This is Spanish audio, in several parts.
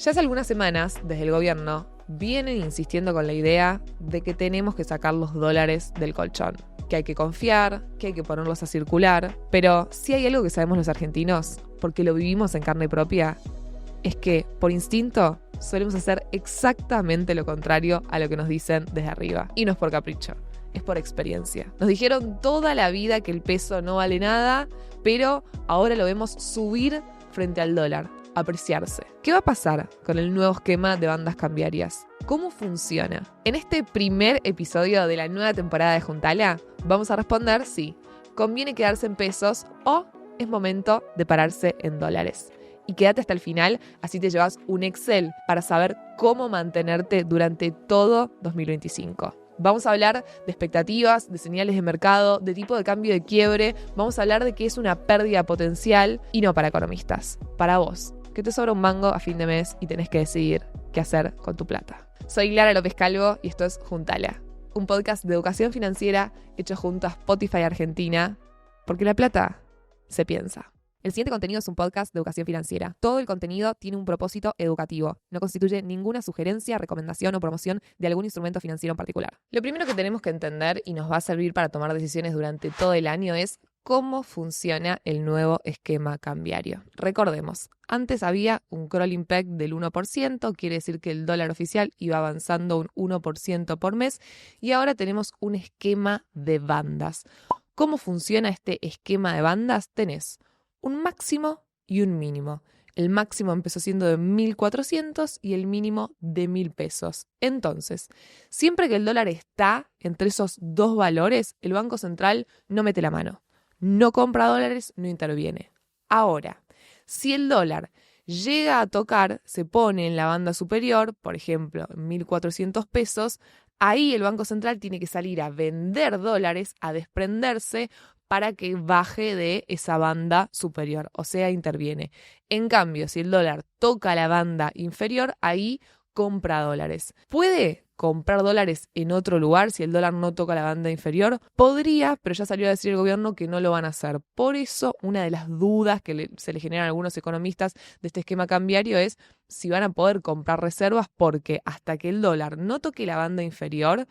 Ya hace algunas semanas, desde el gobierno, vienen insistiendo con la idea de que tenemos que sacar los dólares del colchón, que hay que confiar, que hay que ponerlos a circular, pero si hay algo que sabemos los argentinos, porque lo vivimos en carne propia, es que, por instinto, solemos hacer exactamente lo contrario a lo que nos dicen desde arriba. Y no es por capricho, es por experiencia. Nos dijeron toda la vida que el peso no vale nada, pero ahora lo vemos subir frente al dólar, apreciarse. ¿Qué va a pasar con el nuevo esquema de bandas cambiarias? ¿Cómo funciona? En este primer episodio de la nueva temporada de Juntala, vamos a responder si conviene quedarse en pesos o es momento de pararse en dólares. Y quédate hasta el final, así te llevas un Excel para saber cómo mantenerte durante todo 2025. Vamos a hablar de expectativas, de señales de mercado, de tipo de cambio de quiebre. Vamos a hablar de qué es una pérdida potencial y no para economistas, para vos, que te sobra un mango a fin de mes y tenés que decidir qué hacer con tu plata. Soy Lara López Calvo y esto es Juntala, un podcast de educación financiera hecho junto a Spotify Argentina, porque la plata se piensa. El siguiente contenido es un podcast de educación financiera. Todo el contenido tiene un propósito educativo. No constituye ninguna sugerencia, recomendación o promoción de algún instrumento financiero en particular. Lo primero que tenemos que entender y nos va a servir para tomar decisiones durante todo el año es cómo funciona el nuevo esquema cambiario. Recordemos, antes había un crawling peg del 1%, quiere decir que el dólar oficial iba avanzando un 1% por mes, y ahora tenemos un esquema de bandas. ¿Cómo funciona este esquema de bandas? Tenés un máximo y un mínimo. El máximo empezó siendo de 1.400 y el mínimo de 1.000 pesos. Entonces, siempre que el dólar está entre esos dos valores, el Banco Central no mete la mano. No compra dólares, no interviene. Ahora, si el dólar llega a tocar, se pone en la banda superior, por ejemplo, 1.400 pesos, ahí el Banco Central tiene que salir a vender dólares, a desprenderse, para que baje de esa banda superior, o sea, interviene. En cambio, si el dólar toca la banda inferior, ahí compra dólares. ¿Puede comprar dólares en otro lugar si el dólar no toca la banda inferior? Podría, pero ya salió a decir el gobierno que no lo van a hacer. Por eso, una de las dudas que se le generan a algunos economistas de este esquema cambiario es si van a poder comprar reservas, porque hasta que el dólar no toque la banda inferior,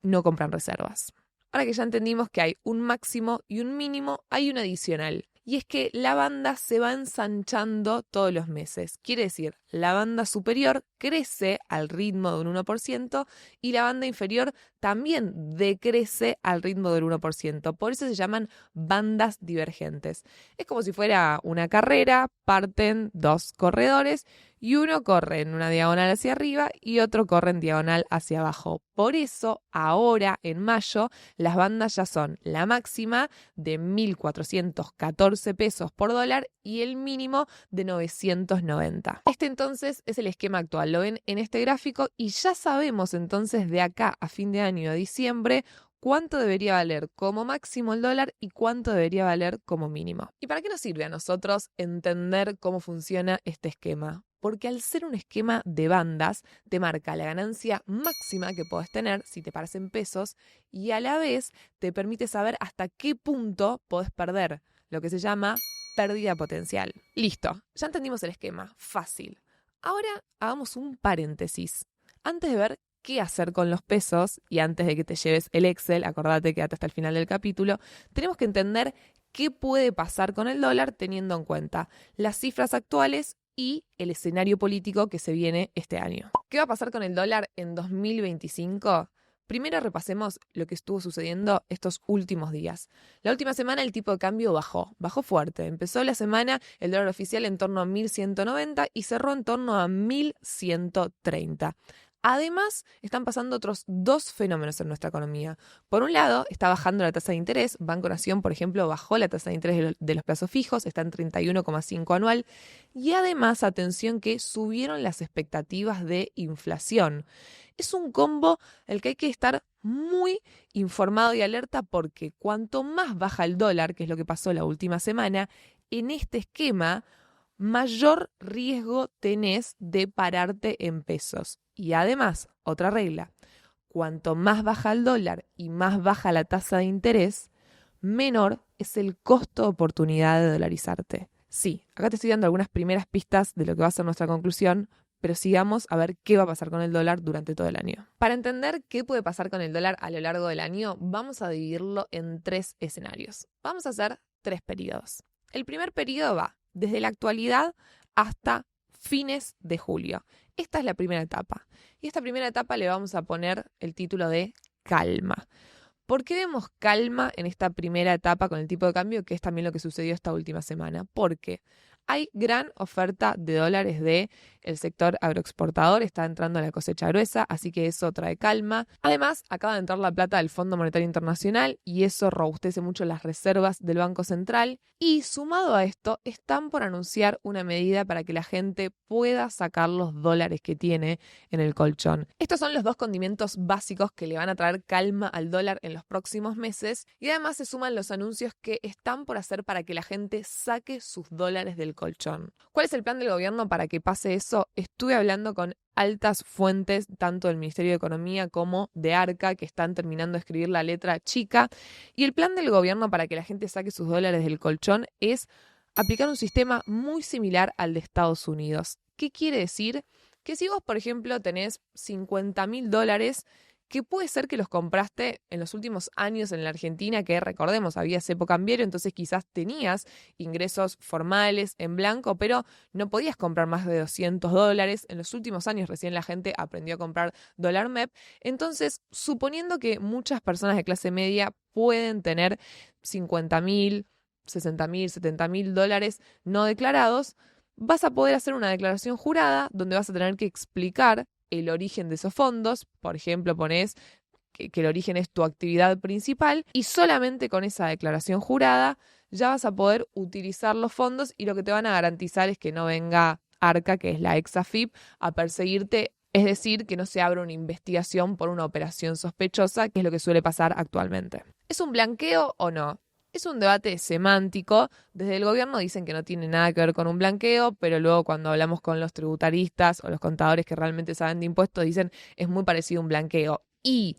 no compran reservas. Ahora que ya entendimos que hay un máximo y un mínimo, hay un adicional. Y es que la banda se va ensanchando todos los meses. Quiere decir, la banda superior crece al ritmo de un 1% y la banda inferior también decrece al ritmo del 1%. Por eso se llaman bandas divergentes. Es como si fuera una carrera, parten dos corredores y uno corre en una diagonal hacia arriba y otro corre en diagonal hacia abajo. Por eso, ahora, en mayo, las bandas ya son la máxima de 1.414 pesos por dólar y el mínimo de 990. Este entonces es el esquema actual. Lo ven en este gráfico y ya sabemos entonces de acá a fin de año, a diciembre, cuánto debería valer como máximo el dólar y cuánto debería valer como mínimo. ¿Y para qué nos sirve a nosotros entender cómo funciona este esquema? Porque al ser un esquema de bandas, te marca la ganancia máxima que podés tener si te paras en pesos y a la vez te permite saber hasta qué punto podés perder, lo que se llama pérdida potencial. Listo, ya entendimos el esquema, fácil. Ahora hagamos un paréntesis. Antes de ver qué hacer con los pesos y antes de que te lleves el Excel, acordate, quédate hasta el final del capítulo, tenemos que entender qué puede pasar con el dólar teniendo en cuenta las cifras actuales y el escenario político que se viene este año. ¿Qué va a pasar con el dólar en 2025? Primero repasemos lo que estuvo sucediendo estos últimos días. La última semana el tipo de cambio bajó fuerte. Empezó la semana el dólar oficial en torno a 1.190 y cerró en torno a 1.130. Además, están pasando otros dos fenómenos en nuestra economía. Por un lado, está bajando la tasa de interés. Banco Nación, por ejemplo, bajó la tasa de interés de los plazos fijos, está en 31,5 anual. Y además, atención que subieron las expectativas de inflación. Es un combo el que hay que estar muy informado y alerta porque cuanto más baja el dólar, que es lo que pasó la última semana, en este esquema, mayor riesgo tenés de pararte en pesos. Y además, otra regla, cuanto más baja el dólar y más baja la tasa de interés, menor es el costo de oportunidad de dolarizarte. Sí, acá te estoy dando algunas primeras pistas de lo que va a ser nuestra conclusión, pero sigamos a ver qué va a pasar con el dólar durante todo el año. Para entender qué puede pasar con el dólar a lo largo del año, vamos a dividirlo en 3 escenarios. Vamos a hacer 3 periodos. El primer periodo va desde la actualidad hasta fines de julio. Esta es la primera etapa. Y esta primera etapa le vamos a poner el título de calma. ¿Por qué vemos calma en esta primera etapa con el tipo de cambio, que es también lo que sucedió esta última semana? Porque hay gran oferta de dólares del sector agroexportador, está entrando la cosecha gruesa, así que eso trae calma. Además, acaba de entrar la plata del Fondo Monetario Internacional y eso robustece mucho las reservas del Banco Central. Y sumado a esto, están por anunciar una medida para que la gente pueda sacar los dólares que tiene en el colchón. Estos son los 2 condimentos básicos que le van a traer calma al dólar en los próximos meses y además se suman los anuncios que están por hacer para que la gente saque sus dólares del colchón. ¿Cuál es el plan del gobierno para que pase eso? Estuve hablando con altas fuentes, tanto del Ministerio de Economía como de Arca, que están terminando de escribir la letra chica. Y el plan del gobierno para que la gente saque sus dólares del colchón es aplicar un sistema muy similar al de Estados Unidos. ¿Qué quiere decir? Que si vos, por ejemplo, tenés $50.000, que puede ser que los compraste en los últimos años en la Argentina, que recordemos, había cepo cambiario, entonces quizás tenías ingresos formales en blanco, pero no podías comprar más de $200. En los últimos años recién la gente aprendió a comprar dólar MEP. Entonces, suponiendo que muchas personas de clase media pueden tener $50.000, $60.000, $70.000 no declarados, vas a poder hacer una declaración jurada donde vas a tener que explicar el origen de esos fondos. Por ejemplo, pones que el origen es tu actividad principal y solamente con esa declaración jurada ya vas a poder utilizar los fondos y lo que te van a garantizar es que no venga Arca, que es la ex AFIP, a perseguirte. Es decir, que no se abra una investigación por una operación sospechosa, que es lo que suele pasar actualmente. ¿Es un blanqueo o no? Es un debate semántico. Desde el gobierno dicen que no tiene nada que ver con un blanqueo, pero luego cuando hablamos con los tributaristas o los contadores que realmente saben de impuestos dicen es muy parecido a un blanqueo. Y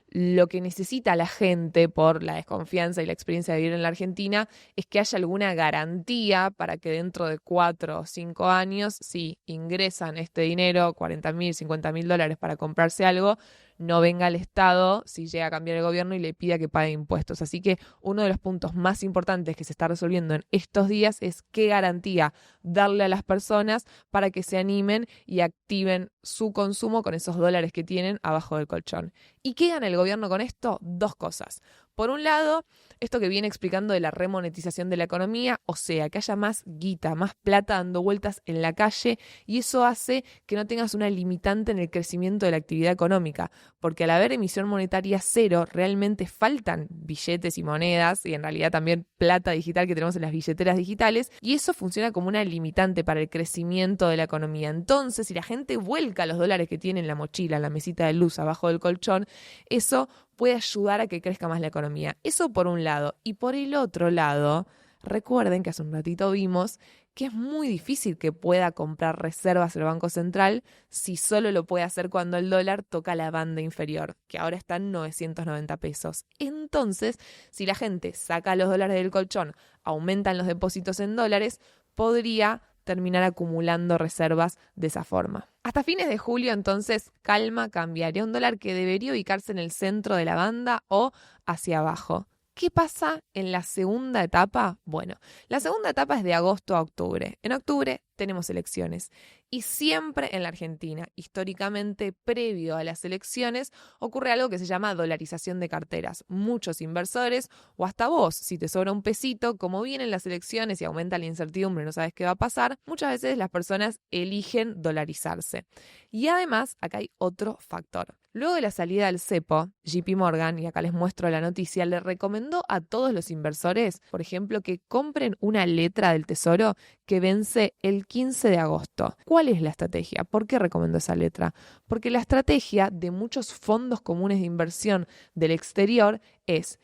lo que necesita la gente por la desconfianza y la experiencia de vivir en la Argentina es que haya alguna garantía para que dentro de 4 o 5 años, si ingresan este dinero, $40.000, $50.000 para comprarse algo, no venga el Estado, si llega a cambiar el gobierno, y le pida que pague impuestos. Así que uno de los puntos más importantes que se está resolviendo en estos días es qué garantía darle a las personas para que se animen y activen su consumo con esos dólares que tienen abajo del colchón. ¿Y qué gana el gobierno con esto? 2 cosas. Por un lado, esto que viene explicando de la remonetización de la economía, o sea, que haya más guita, más plata dando vueltas en la calle, y eso hace que no tengas una limitante en el crecimiento de la actividad económica, porque al haber emisión monetaria cero, realmente faltan billetes y monedas, y en realidad también plata digital que tenemos en las billeteras digitales, y eso funciona como una limitante para el crecimiento de la economía. Entonces, si la gente vuelca los dólares que tiene en la mochila, en la mesita de luz, abajo del colchón, eso puede ayudar a que crezca más la economía. Eso por un lado. Y por el otro lado, recuerden que hace un ratito vimos que es muy difícil que pueda comprar reservas el Banco Central si solo lo puede hacer cuando el dólar toca la banda inferior, que ahora está en 990 pesos. Entonces, si la gente saca los dólares del colchón, aumentan los depósitos en dólares, podría terminar acumulando reservas de esa forma. Hasta fines de julio, entonces, calma, cambiaría un dólar que debería ubicarse en el centro de la banda o hacia abajo. ¿Qué pasa en la segunda etapa? Bueno, la segunda etapa es de agosto a octubre. En octubre tenemos elecciones y siempre en la Argentina, históricamente previo a las elecciones, ocurre algo que se llama dolarización de carteras. Muchos inversores o hasta vos, si te sobra un pesito, como vienen las elecciones y aumenta la incertidumbre, no sabes qué va a pasar, muchas veces las personas eligen dolarizarse. Y además, acá hay otro factor. Luego de la salida del cepo, JP Morgan, y acá les muestro la noticia, le recomendó a todos los inversores, por ejemplo, que compren una letra del Tesoro que vence el 15 de agosto. ¿Cuál es la estrategia? ¿Por qué recomendó esa letra? Porque la estrategia de muchos fondos comunes de inversión del exterior es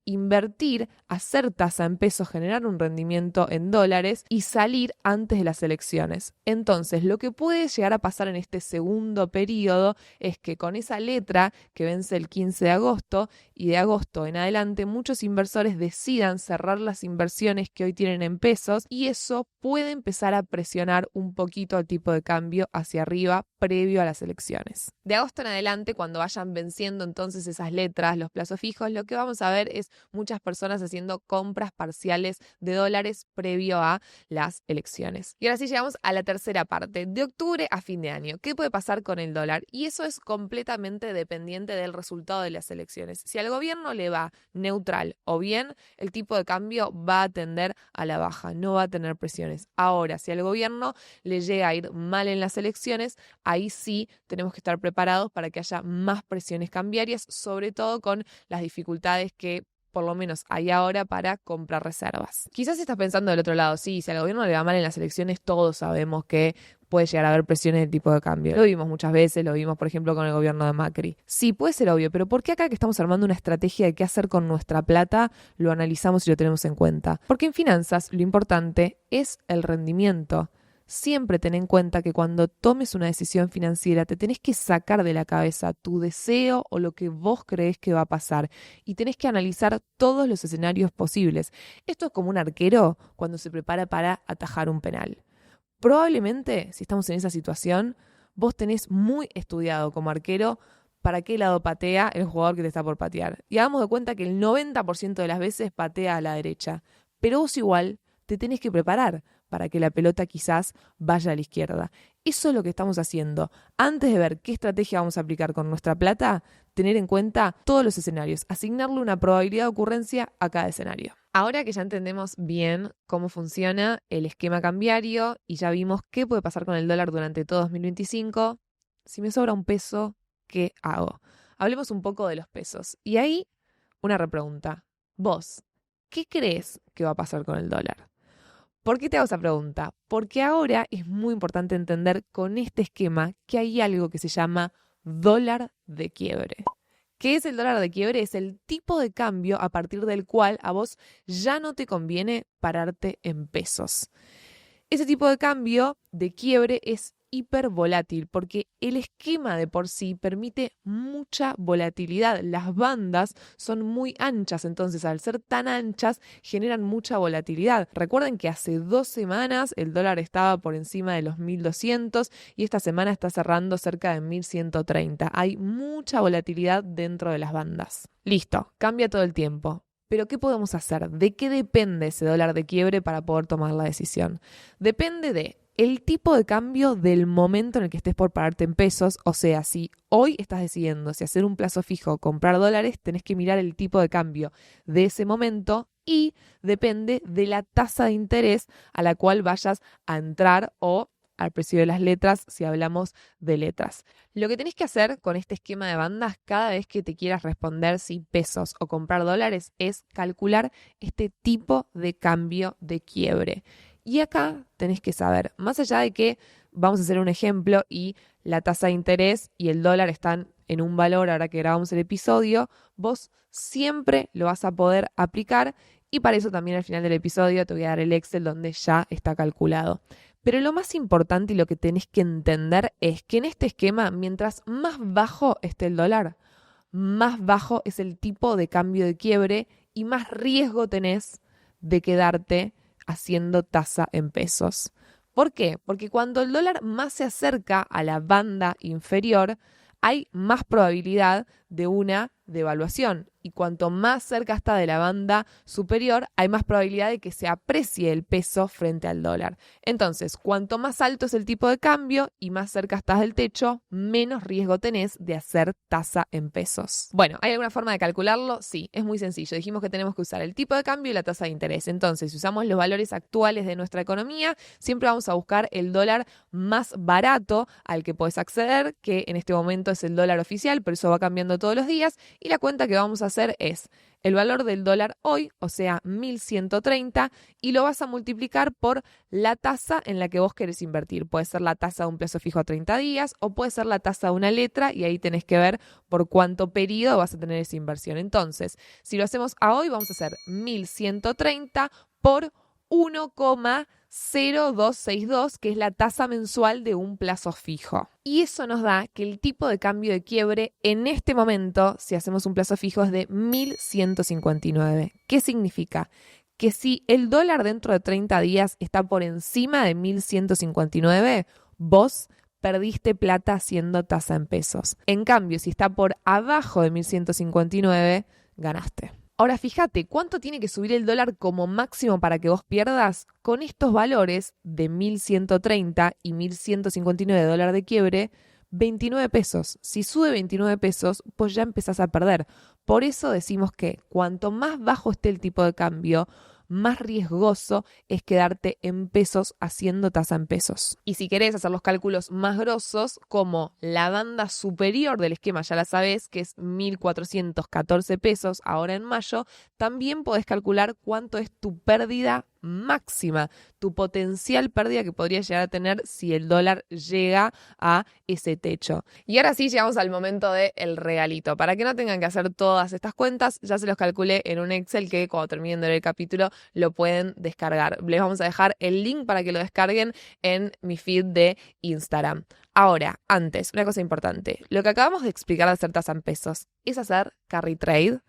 invertir, hacer tasa en pesos, generar un rendimiento en dólares y salir antes de las elecciones. Entonces, lo que puede llegar a pasar en este segundo periodo es que con esa letra que vence el 15 de agosto y de agosto en adelante, muchos inversores decidan cerrar las inversiones que hoy tienen en pesos y eso puede empezar a presionar un poquito el tipo de cambio hacia arriba previo a las elecciones. De agosto en adelante, cuando vayan venciendo entonces esas letras, los plazos fijos, lo que vamos a ver es muchas personas haciendo compras parciales de dólares previo a las elecciones. Y ahora sí llegamos a la tercera parte, de octubre a fin de año. ¿Qué puede pasar con el dólar? Y eso es completamente dependiente del resultado de las elecciones. Si al gobierno le va neutral o bien, el tipo de cambio va a tender a la baja, no va a tener presiones. Ahora, si al gobierno le llega a ir mal en las elecciones, ahí sí tenemos que estar preparados para que haya más presiones cambiarias, sobre todo con las dificultades que por lo menos hay ahora para comprar reservas. Quizás estás pensando del otro lado, sí, si al gobierno le va mal en las elecciones, todos sabemos que puede llegar a haber presiones de tipo de cambio. Lo vimos muchas veces, lo vimos por ejemplo con el gobierno de Macri. Sí, puede ser obvio, pero ¿por qué acá que estamos armando una estrategia de qué hacer con nuestra plata lo analizamos y lo tenemos en cuenta? Porque en finanzas lo importante es el rendimiento. Siempre ten en cuenta que cuando tomes una decisión financiera te tenés que sacar de la cabeza tu deseo o lo que vos crees que va a pasar y tenés que analizar todos los escenarios posibles. Esto es como un arquero cuando se prepara para atajar un penal. Probablemente, si estamos en esa situación, vos tenés muy estudiado como arquero para qué lado patea el jugador que te está por patear. Y hagamos de cuenta que el 90% de las veces patea a la derecha, pero vos igual te tenés que preparar para que la pelota quizás vaya a la izquierda. Eso es lo que estamos haciendo. Antes de ver qué estrategia vamos a aplicar con nuestra plata, tener en cuenta todos los escenarios, asignarle una probabilidad de ocurrencia a cada escenario. Ahora que ya entendemos bien cómo funciona el esquema cambiario y ya vimos qué puede pasar con el dólar durante todo 2025, si me sobra un peso, ¿qué hago? Hablemos un poco de los pesos. Y ahí, una repregunta. Vos, ¿qué crees que va a pasar con el dólar? ¿Por qué te hago esa pregunta? Porque ahora es muy importante entender con este esquema que hay algo que se llama dólar de quiebre. ¿Qué es el dólar de quiebre? Es el tipo de cambio a partir del cual a vos ya no te conviene pararte en pesos. Ese tipo de cambio de quiebre es hipervolátil porque el esquema de por sí permite mucha volatilidad. Las bandas son muy anchas, entonces al ser tan anchas generan mucha volatilidad. Recuerden que hace 2 semanas el dólar estaba por encima de los 1.200 y esta semana está cerrando cerca de 1.130. Hay mucha volatilidad dentro de las bandas. Listo, cambia todo el tiempo. Pero ¿qué podemos hacer? ¿De qué depende ese dólar de quiebre para poder tomar la decisión? Depende de el tipo de cambio del momento en el que estés por pararte en pesos. O sea, si hoy estás decidiendo si hacer un plazo fijo o comprar dólares, tenés que mirar el tipo de cambio de ese momento y depende de la tasa de interés a la cual vayas a entrar o al precio de las letras si hablamos de letras. Lo que tenés que hacer con este esquema de bandas cada vez que te quieras responder si pesos o comprar dólares es calcular este tipo de cambio de quiebre. Y acá tenés que saber, más allá de que vamos a hacer un ejemplo y la tasa de interés y el dólar están en un valor ahora que grabamos el episodio, vos siempre lo vas a poder aplicar y para eso también al final del episodio te voy a dar el Excel donde ya está calculado. Pero lo más importante y lo que tenés que entender es que en este esquema, mientras más bajo esté el dólar, más bajo es el tipo de cambio de quiebre y más riesgo tenés de quedarte haciendo tasa en pesos. ¿Por qué? Porque cuando el dólar más se acerca a la banda inferior, hay más probabilidad de una devaluación. Y cuanto más cerca está de la banda superior, hay más probabilidad de que se aprecie el peso frente al dólar. Entonces, cuanto más alto es el tipo de cambio y más cerca estás del techo, menos riesgo tenés de hacer tasa en pesos. Bueno, ¿hay alguna forma de calcularlo? Sí, es muy sencillo. Dijimos que tenemos que usar el tipo de cambio y la tasa de interés. Entonces, si usamos los valores actuales de nuestra economía, siempre vamos a buscar el dólar más barato al que podés acceder, que en este momento es el dólar oficial, pero eso va cambiando todos los días, Y la cuenta que vamos a hacer es el valor del dólar hoy, o sea, 1.130, y lo vas a multiplicar por la tasa en la que vos querés invertir. Puede ser la tasa de un plazo fijo a 30 días o puede ser la tasa de una letra y ahí tenés que ver por cuánto periodo vas a tener esa inversión. Entonces, si lo hacemos a hoy, vamos a hacer 1.130 por 1,0262, que es la tasa mensual de un plazo fijo. Y eso nos da que el tipo de cambio de quiebre en este momento, si hacemos un plazo fijo, es de 1.159. ¿Qué significa? Que si el dólar dentro de 30 días está por encima de 1.159, vos perdiste plata haciendo tasa en pesos. En cambio, si está por abajo de 1.159, ganaste. Ahora fíjate, ¿cuánto tiene que subir el dólar como máximo para que vos pierdas? Con estos valores de 1.130 y 1.159 dólares de quiebre, 29 pesos. Si sube 29 pesos, pues ya empezás a perder. Por eso decimos que cuanto más bajo esté el tipo de cambio, más riesgoso es quedarte en pesos haciendo tasa en pesos. Y si querés hacer los cálculos más grosos, como la banda superior del esquema ya la sabés, que es 1.414 pesos ahora en mayo, también podés calcular cuánto es tu pérdida máxima, tu potencial pérdida que podrías llegar a tener si el dólar llega a ese techo. Y ahora sí llegamos al momento del regalito. Para que no tengan que hacer todas estas cuentas, ya se los calculé en un Excel que cuando terminen de ver el capítulo lo pueden descargar. Les vamos a dejar el link para que lo descarguen en mi feed de Instagram. Ahora, antes, una cosa importante. Lo que acabamos de explicar de hacer tasa en pesos, ¿es hacer carry trade?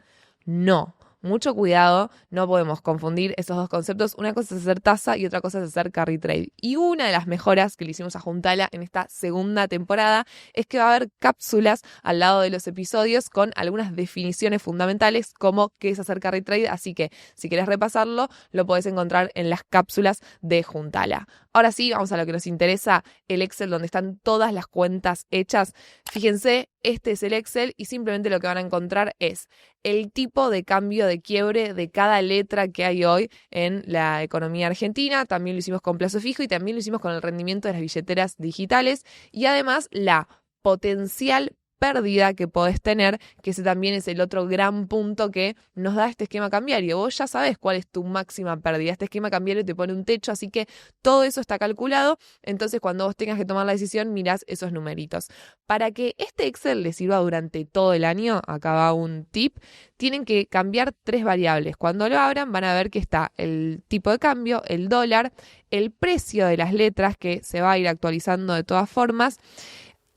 No. Mucho cuidado, no podemos confundir esos dos conceptos. Una cosa es hacer tasa y otra cosa es hacer carry trade. Y una de las mejoras que le hicimos a Juntala en esta segunda temporada es que va a haber cápsulas al lado de los episodios con algunas definiciones fundamentales como qué es hacer carry trade. Así que si querés repasarlo, lo podés encontrar en las cápsulas de Juntala. Ahora sí, vamos a lo que nos interesa, el Excel donde están todas las cuentas hechas. Fíjense, este es el Excel y simplemente lo que van a encontrar es el tipo de cambio de quiebre de cada letra que hay hoy en la economía argentina. También lo hicimos con plazo fijo y también lo hicimos con el rendimiento de las billeteras digitales y además la potencial pérdida que podés tener, que ese también es el otro gran punto que nos da este esquema cambiario. Vos ya sabés cuál es tu máxima pérdida. Este esquema cambiario te pone un techo, así que todo eso está calculado. Entonces, cuando vos tengas que tomar la decisión, mirás esos numeritos. Para que este Excel les sirva durante todo el año, acá va un tip, tienen que cambiar 3 variables. Cuando lo abran, van a ver que está el tipo de cambio, el dólar, el precio de las letras, que se va a ir actualizando de todas formas,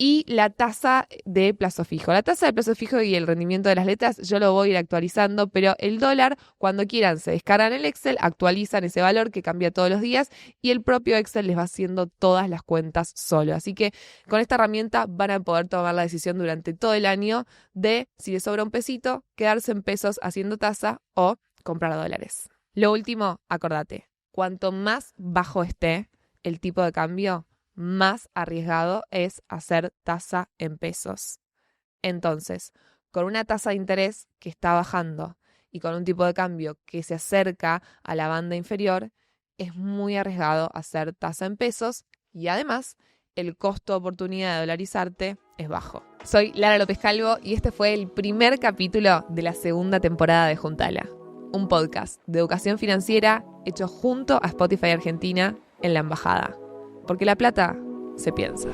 y la tasa de plazo fijo. La tasa de plazo fijo y el rendimiento de las letras yo lo voy a ir actualizando, pero el dólar, cuando quieran, se descargan el Excel, actualizan ese valor que cambia todos los días y el propio Excel les va haciendo todas las cuentas solo. Así que con esta herramienta van a poder tomar la decisión durante todo el año de, si les sobra un pesito, quedarse en pesos haciendo tasa o comprar dólares. Lo último, acordate, cuanto más bajo esté el tipo de cambio, más arriesgado es hacer tasa en pesos. Entonces, con una tasa de interés que está bajando y con un tipo de cambio que se acerca a la banda inferior, es muy arriesgado hacer tasa en pesos y además el costo de oportunidad de dolarizarte es bajo. Soy Lara López Calvo y este fue el primer capítulo de la segunda temporada de Juntala, un podcast de educación financiera hecho junto a Spotify Argentina en la embajada. Porque la plata se piensa.